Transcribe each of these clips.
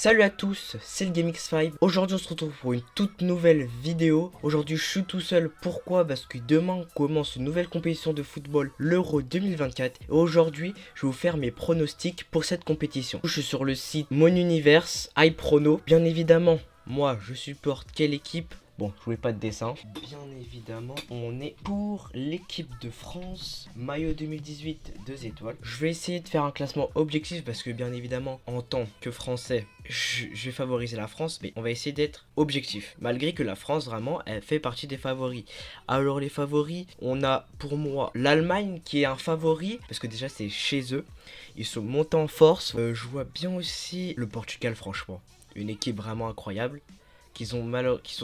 Salut à tous, c'est le GameX5. Aujourd'hui on se retrouve pour une toute nouvelle vidéo. Aujourd'hui je suis tout seul, pourquoi? Parce que demain commence une nouvelle compétition de football, l'Euro 2024. Et aujourd'hui je vais vous faire mes pronostics pour cette compétition. Je suis sur le site Mon Universe, iProno. Bien évidemment, moi je supporte quelle équipe? Bon, je voulais pas de dessin. Bien évidemment, on est pour l'équipe de France. Maillot 2018, 2 étoiles. Je vais essayer de faire un classement objectif parce que bien évidemment, en tant que Français, je vais favoriser la France. Mais on va essayer d'être objectif. Malgré que la France, vraiment, elle fait partie des favoris. Alors les favoris, on a pour moi l'Allemagne qui est un favori. Parce que déjà, c'est chez eux. Ils sont montés en force. Je vois bien aussi le Portugal, franchement. Une équipe vraiment incroyable. Qui sont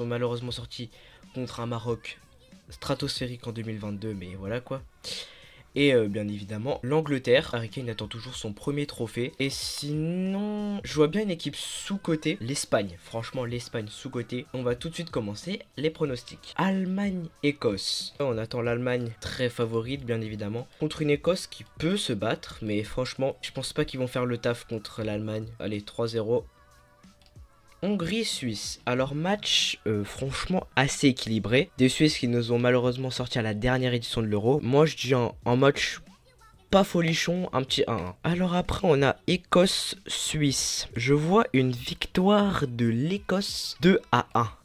malheureusement sortis contre un Maroc stratosphérique en 2022, mais voilà quoi. Et bien évidemment, l'Angleterre. Harry Kane attend toujours son premier trophée. Et sinon, je vois bien une équipe sous-cotée. L'Espagne, franchement l'Espagne sous-cotée. On va tout de suite commencer les pronostics. Allemagne-Écosse. On attend l'Allemagne très favorite, bien évidemment. Contre une Écosse qui peut se battre. Mais franchement, je pense pas qu'ils vont faire le taf contre l'Allemagne. Allez, 3-0. Hongrie-Suisse. Alors match franchement assez équilibré. Des Suisses qui nous ont malheureusement sorti à la dernière édition de l'Euro. Moi je dis un match pas folichon, un petit 1-1. Alors après on a Écosse-Suisse. Je vois une victoire de l'Écosse 2-1.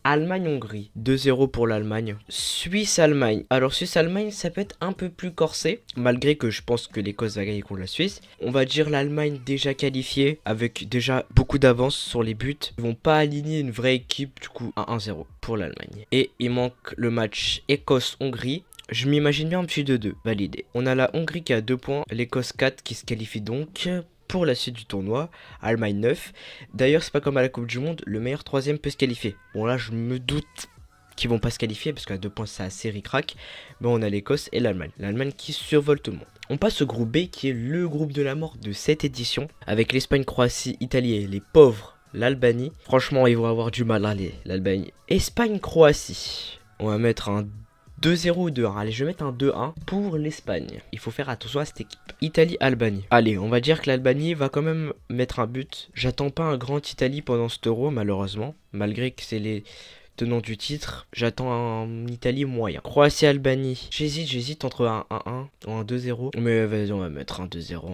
Allemagne-Hongrie, 2-0 pour l'Allemagne. Suisse-Allemagne. Alors Suisse-Allemagne, ça peut être un peu plus corsé, malgré que je pense que l'Écosse va gagner contre la Suisse. On va dire l'Allemagne déjà qualifiée, avec déjà beaucoup d'avance sur les buts. Ils vont pas aligner une vraie équipe, du coup 1-0 pour l'Allemagne. Et il manque le match Écosse-Hongrie. Je m'imagine bien un petit 2-2, validé. On a la Hongrie qui a 2 points, l'Écosse 4 qui se qualifie donc pour la suite du tournoi, Allemagne 9. D'ailleurs, c'est pas comme à la Coupe du Monde, le meilleur troisième peut se qualifier. Bon là, je me doute qu'ils vont pas se qualifier parce qu'à 2 points, c'est assez ric-rac. Mais on a l'Écosse et l'Allemagne. L'Allemagne qui survole tout le monde. On passe au groupe B qui est le groupe de la mort de cette édition, avec l'Espagne, Croatie, Italie et les pauvres, l'Albanie. Franchement, ils vont avoir du mal à l'Albanie. Espagne-Croatie. On va mettre un 2-0 ou 2-1. Allez, je vais mettre un 2-1 pour l'Espagne. Il faut faire attention à cette équipe. Italie-Albanie. Allez, on va dire que l'Albanie va quand même mettre un but. J'attends pas un grand Italie pendant cet Euro, malheureusement. Malgré que c'est les tenants du titre. J'attends un Italie moyen. Croatie-Albanie. J'hésite entre un 1-1 ou un 2-0. Mais vas-y, on va mettre un 2-0.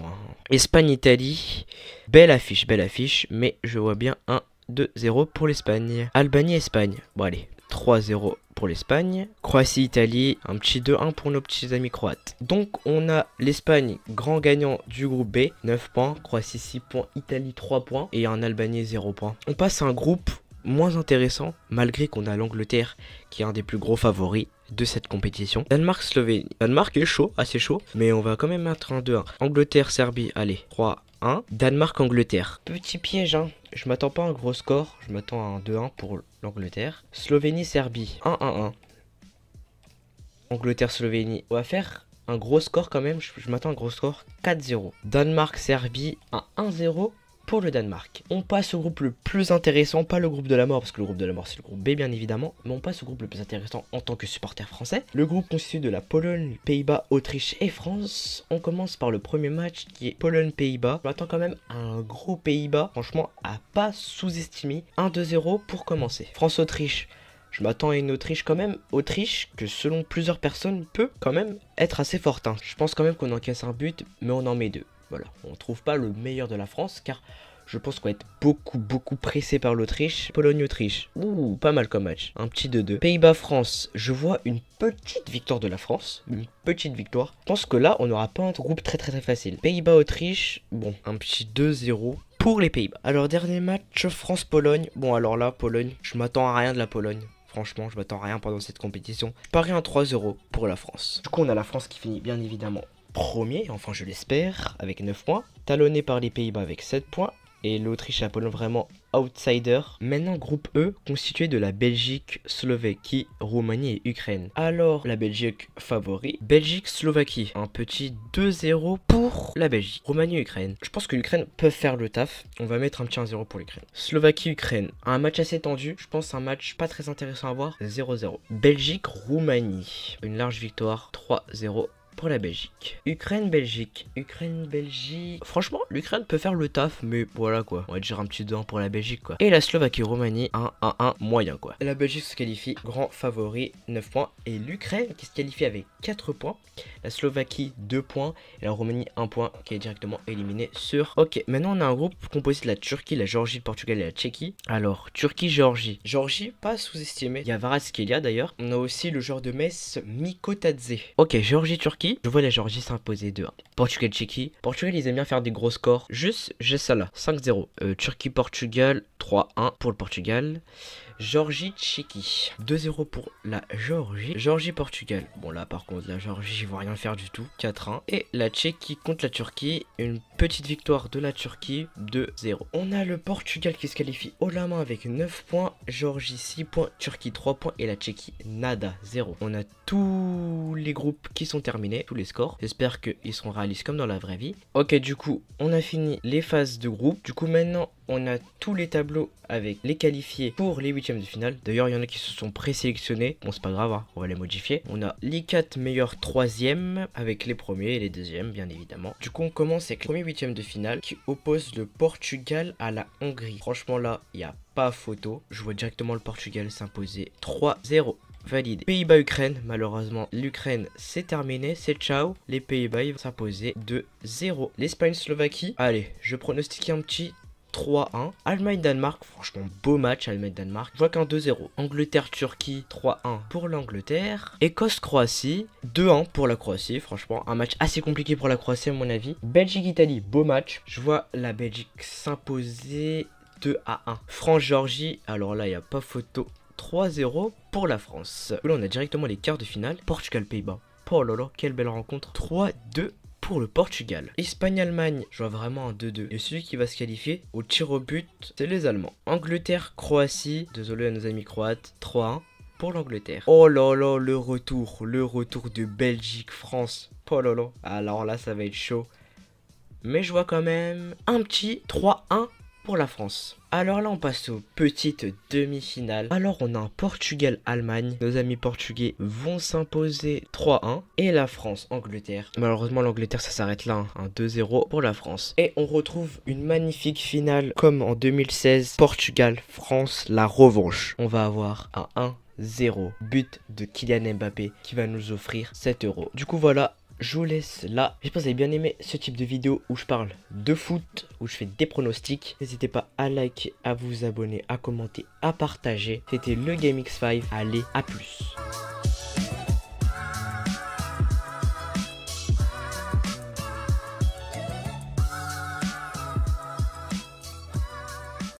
Espagne-Italie. Belle affiche. Mais je vois bien un 2-0 pour l'Espagne. Albanie-Espagne. Bon, allez. 3-0 pour l'Espagne. Croatie-Italie, un petit 2-1 pour nos petits amis croates. Donc on a l'Espagne, grand gagnant du groupe B, 9 points. Croatie 6 points, Italie 3 points. Et un Albanie 0 points. On passe à un groupe moins intéressant, malgré qu'on a l'Angleterre qui est un des plus gros favoris de cette compétition. Danemark-Slovénie. Danemark est chaud, assez chaud, mais on va quand même mettre un 2-1. Angleterre-Serbie, allez, 3-1. Danemark-Angleterre. Petit piège, hein. Je m'attends pas à un gros score, je m'attends à un 2-1 pour l'Angleterre. Slovénie-Serbie, 1-1-1. Angleterre-Slovénie, on va faire un gros score quand même, je m'attends à un gros score, 4-0. Danemark-Serbie, un 1-0 pour le Danemark. On passe au groupe le plus intéressant, pas le groupe de la mort, parce que le groupe de la mort c'est le groupe B bien évidemment, mais on passe au groupe le plus intéressant en tant que supporter français. Le groupe constitué de la Pologne, Pays-Bas, Autriche et France. On commence par le premier match qui est Pologne-Pays-Bas. Je m'attends quand même à un gros Pays-Bas, franchement à pas sous-estimer. 1-2-0 pour commencer. France-Autriche. Je m'attends à une Autriche quand même, Autriche que selon plusieurs personnes peut quand même être assez forte. Hein. Je pense quand même qu'on encaisse un but, mais on en met 2. Voilà, on ne trouve pas le meilleur de la France car je pense qu'on va être beaucoup pressé par l'Autriche. Pologne-Autriche, ouh, pas mal comme match. Un petit 2-2. Pays-Bas-France, je vois une petite victoire de la France. Une petite victoire. Je pense que là, on n'aura pas un groupe très facile. Pays-Bas-Autriche, bon, un petit 2-0 pour les Pays-Bas. Alors, dernier match, France-Pologne. Bon, alors là, Pologne, je m'attends à rien de la Pologne. Franchement, je m'attends à rien pendant cette compétition. Je parie un 3-0 pour la France. Du coup, on a la France qui finit bien évidemment premier, enfin je l'espère, avec 9 points. Talonné par les Pays-Bas avec 7 points. Et l'Autriche et la Pologne vraiment outsider. Maintenant groupe E constitué de la Belgique, Slovaquie, Roumanie et Ukraine. Alors la Belgique favori. Belgique-Slovaquie. Un petit 2-0 pour la Belgique. Roumanie-Ukraine. Je pense que l'Ukraine peut faire le taf. On va mettre un petit 1-0 pour l'Ukraine. Slovaquie-Ukraine. Un match assez tendu. Je pense un match pas très intéressant à voir. 0-0. Belgique-Roumanie. Une large victoire. 3-0 pour la Belgique. Ukraine-Belgique. Ukraine-Belgique. Franchement, l'Ukraine peut faire le taf, mais voilà quoi. On va dire un petit 2-1 pour la Belgique quoi. Et la Slovaquie-Roumanie, 1-1-1 moyen quoi. La Belgique se qualifie, grand favori, 9 points. Et l'Ukraine qui se qualifie avec 4 points. La Slovaquie, 2 points. Et la Roumanie, 1 point, qui est directement éliminé sur... Ok, maintenant on a un groupe composé de la Turquie, la Géorgie, le Portugal et la Tchéquie. Alors, Turquie-Géorgie. Géorgie, pas sous-estimé. Il y a Kvaratskhelia d'ailleurs. On a aussi le joueur de Metz, Mikotadze. Ok, Géorgie-Turquie. Je vois la Géorgie s'imposer 2-1. Portugal-Tchéquie. Portugal, ils aiment bien faire des gros scores. Juste, j'ai ça là, 5-0. Turquie-Portugal, 3-1 pour le Portugal. Géorgie-Tchéquie, 2-0 pour la Géorgie. Géorgie-Portugal, bon là par contre la Géorgie je vois rien faire du tout, 4-1. Et la Tchéquie contre la Turquie, une petite victoire de la Turquie, 2-0. On a le Portugal qui se qualifie haut la main avec 9 points, Géorgie 6 points, Turquie 3 points et la Tchéquie nada, 0. On a tous les groupes qui sont terminés, tous les scores. J'espère qu'ils seront réalistes comme dans la vraie vie. Ok, du coup on a fini les phases de groupe. Du coup maintenant on a tous les tableaux avec les qualifiés pour les huitièmes de finale. D'ailleurs, il y en a qui se sont présélectionnés. Bon, c'est pas grave, hein, on va les modifier. On a les 4 meilleurs troisièmes avec les premiers et les deuxièmes, bien évidemment. Du coup, on commence avec le premier huitième de finale qui oppose le Portugal à la Hongrie. Franchement, là, il n'y a pas photo. Je vois directement le Portugal s'imposer 3-0. Valide. Pays-Bas-Ukraine, malheureusement l'Ukraine c'est terminé, c'est ciao. Les Pays-Bas ils vont s'imposer 2-0. L'Espagne-Slovaquie, allez, je pronostique un petit 3-1. Allemagne-Danemark, franchement beau match Allemagne-Danemark. Je vois qu'un 2-0. Angleterre-Turquie, 3-1 pour l'Angleterre. Écosse-Croatie, 2-1 pour la Croatie. Franchement un match assez compliqué pour la Croatie à mon avis. Belgique-Italie, beau match. Je vois la Belgique s'imposer 2-1. France-Géorgie, alors là il n'y a pas photo. 3-0 pour la France. Là on a directement les quarts de finale. Portugal-Pays-Bas. Oh là là, quelle belle rencontre. 3-2 pour le Portugal. Espagne-Allemagne, je vois vraiment un 2-2. Et celui qui va se qualifier au tir au but, c'est les Allemands. Angleterre-Croatie, désolé à nos amis croates, 3-1 pour l'Angleterre. Oh là là, le retour de Belgique-France. Oh là là, alors là ça va être chaud. Mais je vois quand même un petit 3-1 pour la France. Alors là on passe aux petites demi-finales. Alors on a un Portugal-Allemagne. Nos amis portugais vont s'imposer 3-1. Et la France-Angleterre. Malheureusement l'Angleterre ça s'arrête là, hein. Un 2-0 pour la France. Et on retrouve une magnifique finale comme en 2016. Portugal-France, la revanche. On va avoir un 1-0. But de Kylian Mbappé qui va nous offrir 7 €. Du coup voilà. Je vous laisse là. J'espère que vous avez bien aimé ce type de vidéo où je parle de foot, où je fais des pronostics. N'hésitez pas à liker, à vous abonner, à commenter, à partager. C'était le GameX5. Allez, à plus.